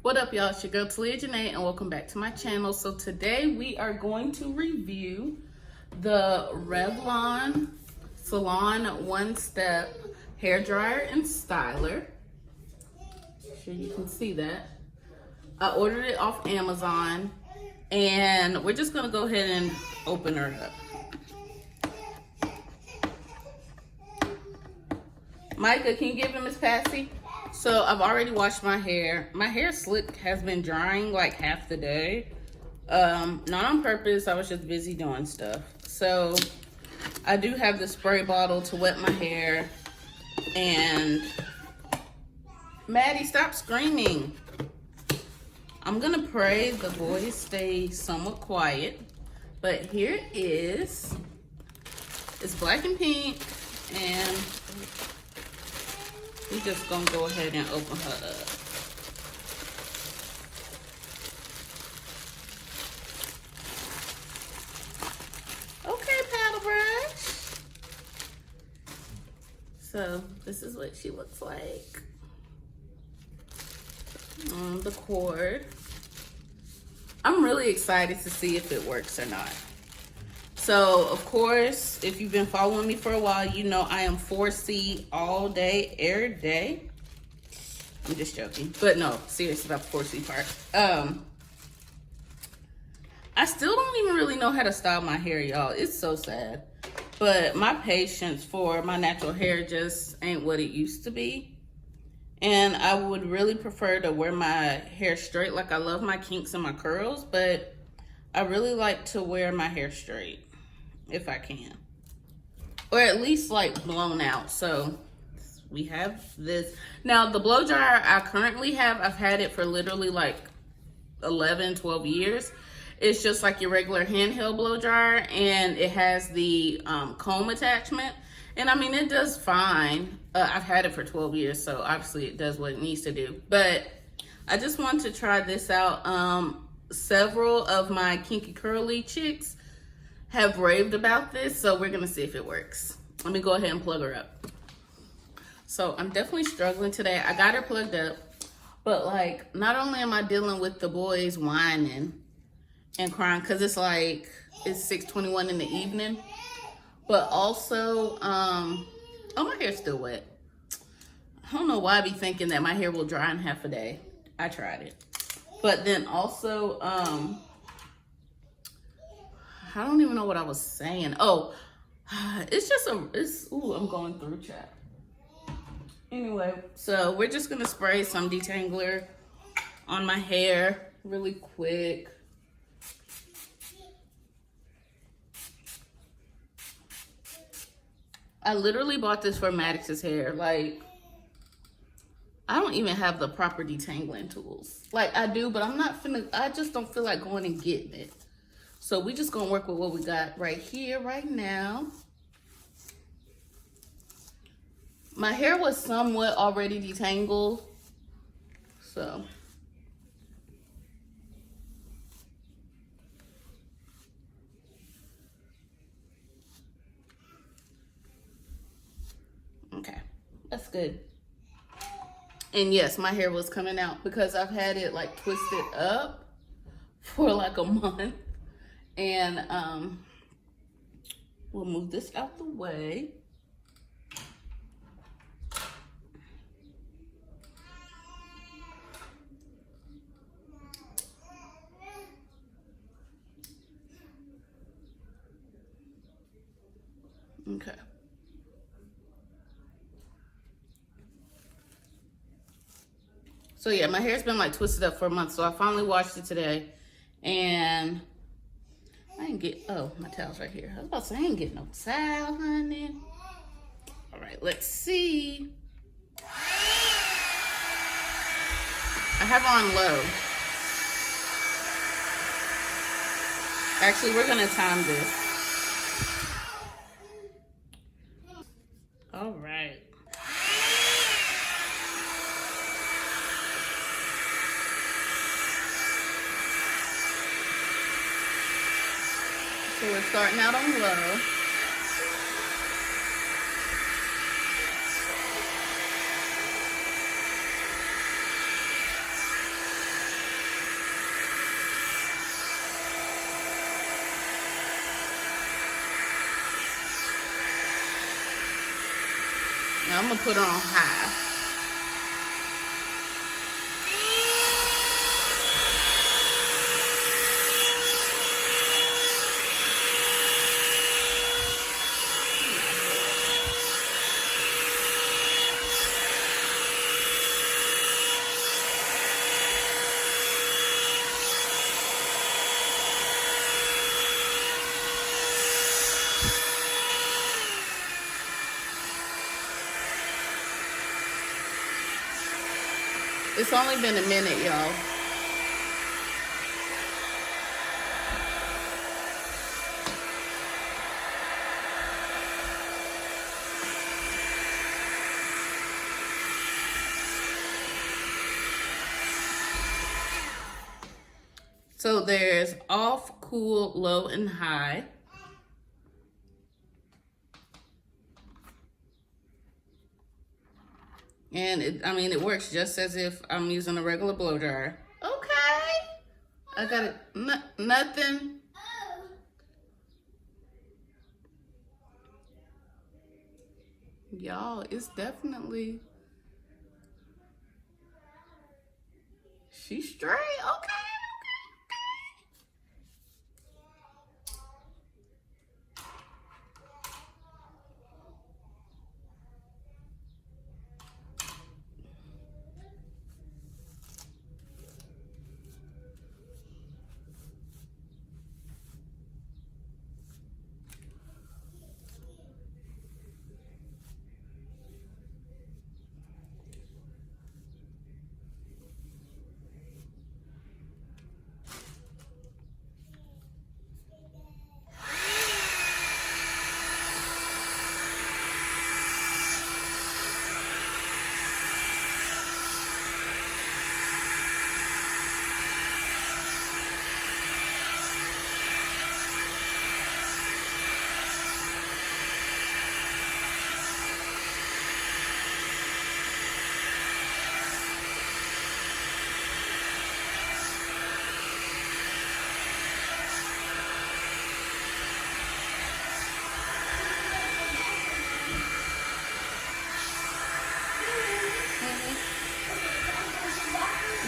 What up, y'all? It's your girl Talia Janae, and welcome back to my channel. So today we are going to review the Revlon Salon One Step Hair Dryer and Styler. Sure you can see that. I ordered it off Amazon, and we're just gonna go ahead and open her up. Micah, can you give him his passy? So I've already washed my hair. My hair slick has been drying like half the day. Not on purpose, I was just busy doing stuff. So I do have the spray bottle to wet my hair. And Maddie, stop screaming. I'm gonna pray the boys stay somewhat quiet. But here it is. It's black and pink, and we're just gonna go ahead and open her up. Okay, paddle brush. So this is what she looks like. The cord. I'm really excited to see if it works or not. So, of course, if you've been following me for a while, you know I am 4C all day, every day. I'm just joking. But no, serious about the 4C part. I still don't even really know how to style my hair, y'all. It's so sad. But my patience for my natural hair just ain't what it used to be. And I would really prefer to wear my hair straight. Like, I love my kinks and my curls, but I really like to wear my hair straight if I can, or at least like blown out. So we have this now. The blow dryer I currently have, I've had it for literally like 11-12 years. It's just like your regular handheld blow dryer, and it has the comb attachment, and I mean, it does fine. I've had it for 12 years, so obviously it does what it needs to do. But I just want to try this out. Several of my kinky curly chicks have raved about this, so we're gonna see if it works. Let me go ahead and plug her up. So I'm definitely struggling today. I got her plugged up, but like, not only am I dealing with the boys whining and crying because it's like it's 6:21 in the evening, but also oh, my hair's still wet. I don't know why I be thinking that my hair will dry in half a day. I tried it. But then also, I don't even know what I was saying. Oh, it's just ooh, I'm going through chat. Anyway, so we're just gonna spray some detangler on my hair really quick. I literally bought this for Maddox's hair. Like, I don't even have the proper detangling tools. Like, I do, but I just don't feel like going and getting it. So we just gonna work with what we got right here, right now. My hair was somewhat already detangled, so. Okay, that's good. And yes, my hair was coming out because I've had it like twisted up for like a month. And we'll move this out the way. Okay. So yeah, my hair's been like twisted up for a month, so I finally washed it today. And I didn't get, oh, my towel's right here. I was about to say, I ain't getting no towel, honey. All right, let's see. I have on low. Actually, we're gonna time this. All right. So we're starting out on low. Now I'm gonna put her on high. It's only been a minute, y'all. So there's off, cool, low, and high. And it works just as if I'm using a regular blow dryer. Okay. I got it. Nothing. Y'all, it's definitely. She's straight. Okay.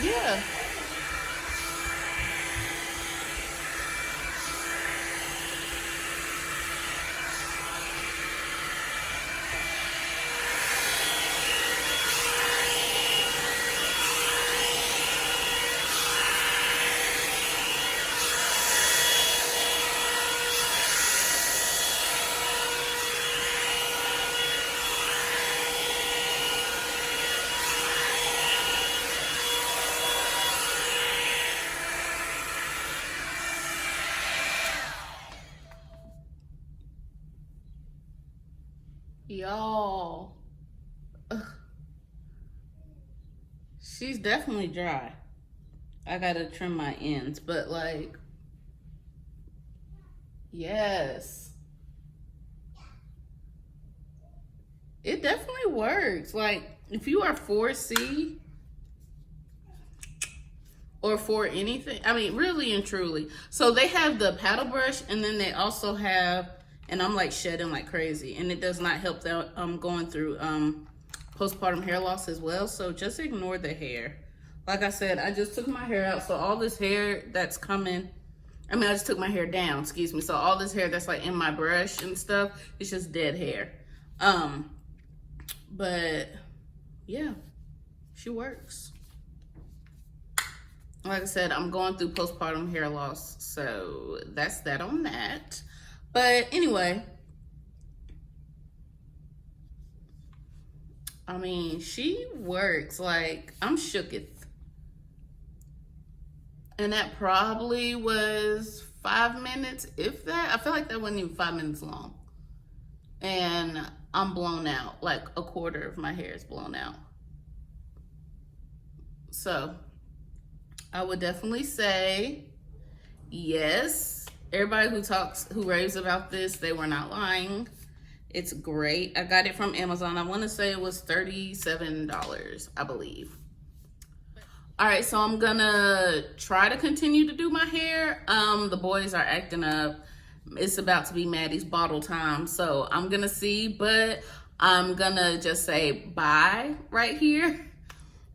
Yeah. Y'all. She's definitely dry. I gotta trim my ends, but like, yes. It definitely works. Like, if you are 4C or for anything, really and truly. So they have the paddle brush, and then they also have, and I'm like shedding like crazy, and it does not help that I'm going through postpartum hair loss as well. So just ignore the hair. Like I said, I just took my hair out, so all this hair that's coming, I just took my hair down, excuse me. So all this hair that's like in my brush and stuff, it's just dead hair. But yeah, she works. Like I said, I'm going through postpartum hair loss, so that's that on that. But anyway, she works. Like, I'm shooketh. And that probably was 5 minutes, if that. I feel like that wasn't even 5 minutes long. And I'm blown out. Like, a quarter of my hair is blown out. So I would definitely say yes. Everybody who raves about this, they were not lying. It's great. I got it from Amazon. I want to say it was $37, I believe. All right, so I'm gonna try to continue to do my hair. The boys are acting up. It's about to be Maddie's bottle time, so I'm gonna see, but I'm gonna just say bye right here.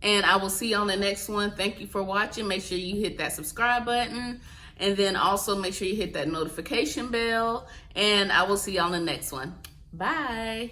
And I will see you on the next one. Thank you for watching. Make sure you hit that subscribe button. And then also make sure you hit that notification bell. And I will see you on the next one. Bye.